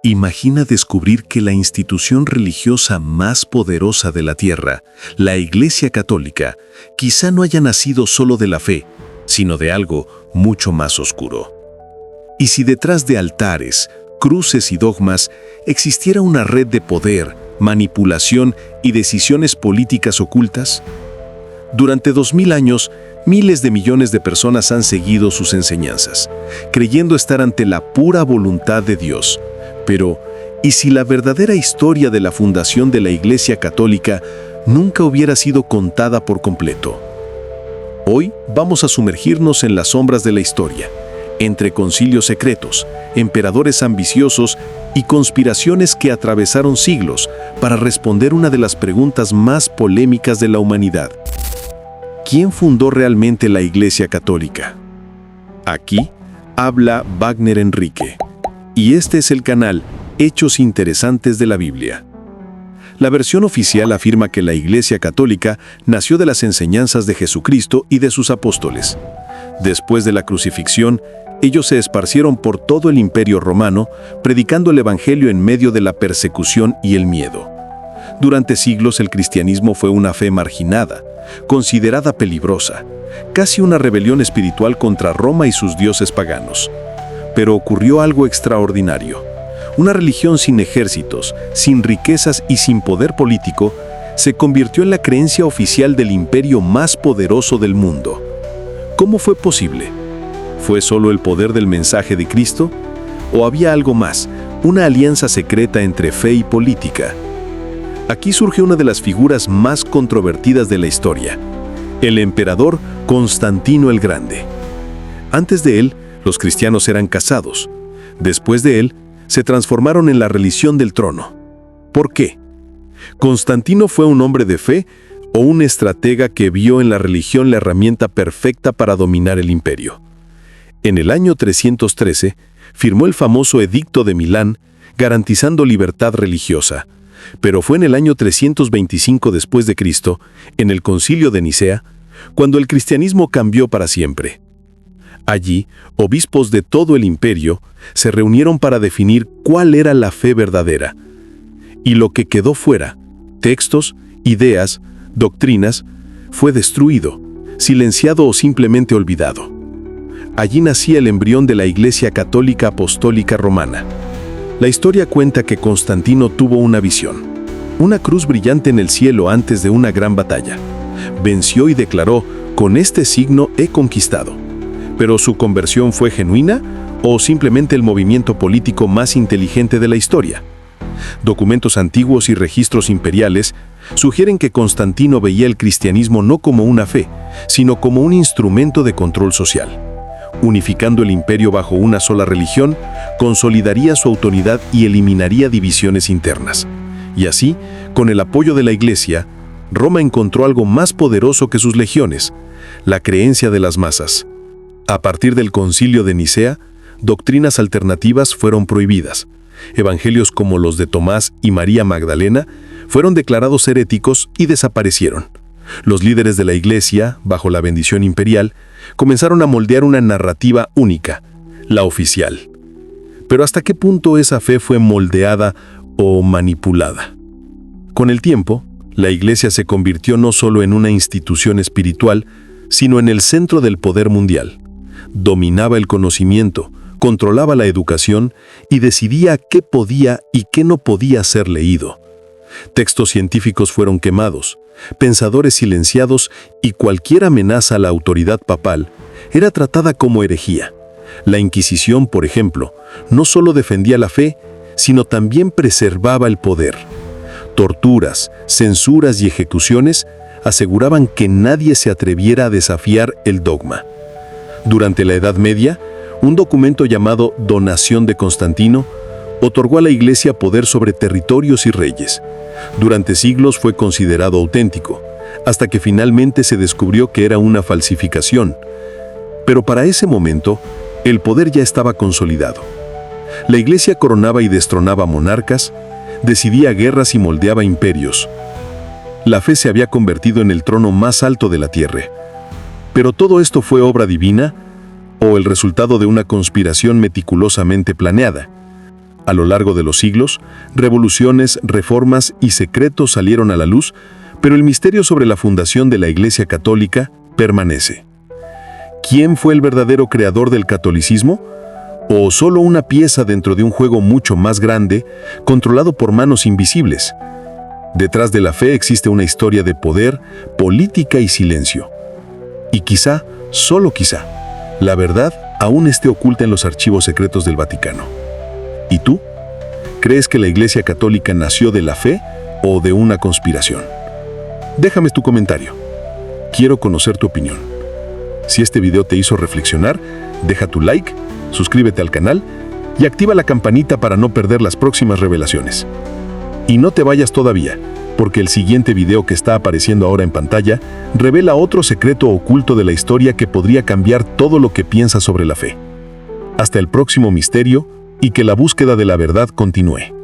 Imagina descubrir que la institución religiosa más poderosa de la tierra, la Iglesia Católica, quizá no haya nacido solo de la fe, sino de algo mucho más oscuro. Y si detrás de altares, cruces y dogmas existiera una red de poder, manipulación y decisiones políticas ocultas? Durante 2000 años, miles de millones de personas han seguido sus enseñanzas, creyendo estar ante la pura voluntad de Dios. Pero, ¿y si la verdadera historia de la fundación de la Iglesia Católica nunca hubiera sido contada por completo? Hoy vamos a sumergirnos en las sombras de la historia, entre concilios secretos, emperadores ambiciosos y conspiraciones que atravesaron siglos para responder una de las preguntas más polémicas de la humanidad. ¿Quién fundó realmente la Iglesia Católica? Aquí habla Wagner Enrique. Y este es el canal Hechos Interesantes de la Biblia. La versión oficial afirma que la Iglesia Católica nació de las enseñanzas de Jesucristo y de sus apóstoles. Después de la crucifixión, ellos se esparcieron por todo el Imperio Romano, predicando el Evangelio en medio de la persecución y el miedo. Durante siglos el cristianismo fue una fe marginada, considerada peligrosa, casi una rebelión espiritual contra Roma y sus dioses paganos. Pero ocurrió algo extraordinario. Una religión sin ejércitos, sin riquezas y sin poder político se convirtió en la creencia oficial del imperio más poderoso del mundo. ¿Cómo fue posible? ¿Fue solo el poder del mensaje de Cristo? ¿O había algo más, una alianza secreta entre fe y política? Aquí surge una de las figuras más controvertidas de la historia, el emperador Constantino el Grande. Antes de él, los cristianos eran casados. Después de él, se transformaron en la religión del trono. ¿Por qué? ¿Constantino fue un hombre de fe o un estratega que vio en la religión la herramienta perfecta para dominar el imperio? En el año 313, firmó el famoso Edicto de Milán, garantizando libertad religiosa. Pero fue en el año 325 después de Cristo, en el Concilio de Nicea, cuando el cristianismo cambió para siempre. Allí, obispos de todo el imperio se reunieron para definir cuál era la fe verdadera. Y lo que quedó fuera, textos, ideas, doctrinas, fue destruido, silenciado o simplemente olvidado. Allí nacía el embrión de la Iglesia Católica Apostólica Romana. La historia cuenta que Constantino tuvo una visión, una cruz brillante en el cielo antes de una gran batalla. Venció y declaró: «Con este signo he conquistado». ¿Pero su conversión fue genuina o simplemente el movimiento político más inteligente de la historia? Documentos antiguos y registros imperiales sugieren que Constantino veía el cristianismo no como una fe, sino como un instrumento de control social. Unificando el imperio bajo una sola religión, consolidaría su autoridad y eliminaría divisiones internas. Y así, con el apoyo de la Iglesia, Roma encontró algo más poderoso que sus legiones: la creencia de las masas. A partir del Concilio de Nicea, doctrinas alternativas fueron prohibidas. Evangelios como los de Tomás y María Magdalena fueron declarados heréticos y desaparecieron. Los líderes de la Iglesia, bajo la bendición imperial, comenzaron a moldear una narrativa única, la oficial. Pero ¿hasta qué punto esa fe fue moldeada o manipulada? Con el tiempo, la Iglesia se convirtió no solo en una institución espiritual, sino en el centro del poder mundial. Dominaba el conocimiento, controlaba la educación y decidía qué podía y qué no podía ser leído. Textos científicos fueron quemados, pensadores silenciados y cualquier amenaza a la autoridad papal era tratada como herejía. La Inquisición, por ejemplo, no solo defendía la fe, sino también preservaba el poder. Torturas, censuras y ejecuciones aseguraban que nadie se atreviera a desafiar el dogma. Durante la Edad Media, un documento llamado Donación de Constantino otorgó a la Iglesia poder sobre territorios y reyes. Durante siglos fue considerado auténtico, hasta que finalmente se descubrió que era una falsificación. Pero para ese momento, el poder ya estaba consolidado. La Iglesia coronaba y destronaba monarcas, decidía guerras y moldeaba imperios. La fe se había convertido en el trono más alto de la tierra. ¿Pero todo esto fue obra divina o el resultado de una conspiración meticulosamente planeada? A lo largo de los siglos, revoluciones, reformas y secretos salieron a la luz, pero el misterio sobre la fundación de la Iglesia Católica permanece. ¿Quién fue el verdadero creador del catolicismo? ¿O solo una pieza dentro de un juego mucho más grande, controlado por manos invisibles? Detrás de la fe existe una historia de poder, política y silencio. Y quizá, solo quizá, la verdad aún esté oculta en los archivos secretos del Vaticano. ¿Y tú? ¿Crees que la Iglesia Católica nació de la fe o de una conspiración? Déjame tu comentario. Quiero conocer tu opinión. Si este video te hizo reflexionar, deja tu like, suscríbete al canal y activa la campanita para no perder las próximas revelaciones. Y no te vayas todavía, porque el siguiente video que está apareciendo ahora en pantalla revela otro secreto oculto de la historia que podría cambiar todo lo que piensas sobre la fe. Hasta el próximo misterio y que la búsqueda de la verdad continúe.